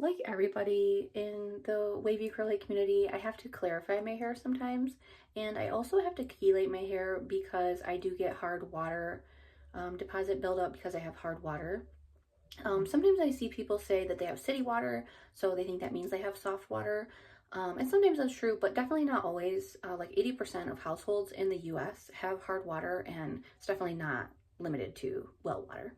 Like everybody in the wavy curly community, I have to clarify my hair sometimes, and I also have to chelate my hair because I do get hard water deposit buildup because I have hard water. Sometimes I see people say that they have city water, so they think that means they have soft water. And sometimes that's true, but definitely not always. Like 80% of households in the US have hard water, and it's definitely not limited to well water.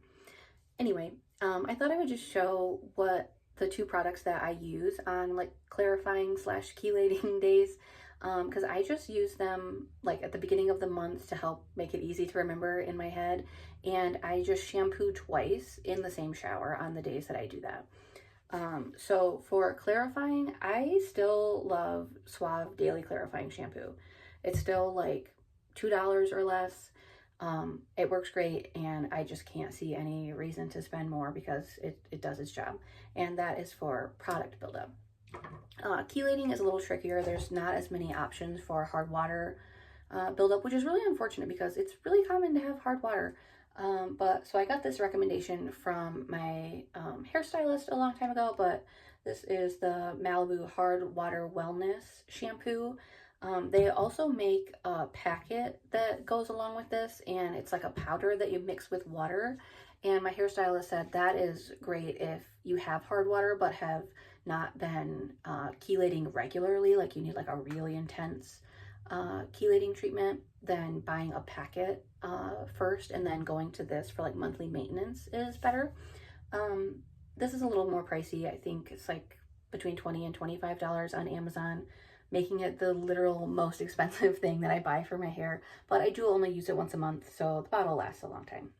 Anyway, I thought I would just show what the two products that I use on like clarifying slash chelating days, because I just use them like at the beginning of the month to help make it easy to remember in my head, and I just shampoo twice in the same shower on the days that I do that. So for clarifying, I still love Suave Daily Clarifying Shampoo. It's still like $2 or less. It works great, and I just can't see any reason to spend more because it does its job. And that is for product buildup. Chelating is a little trickier. There's not as many options for hard water buildup, which is really unfortunate because it's really common to have hard water. But so I got this recommendation from my hairstylist a long time ago, but this is the Malibu Hard Water Wellness Shampoo. They also make a packet that goes along with this, and it's like a powder that you mix with water. And my hairstylist said that is great if you have hard water but have not been chelating regularly, like you need like a really intense chelating treatment, then buying a packet first and then going to this for like monthly maintenance is better. This is a little more pricey. I think it's like between $20 and $25 on Amazon, making it the literal most expensive thing that I buy for my hair, but I do only use it once a month, so the bottle lasts a long time.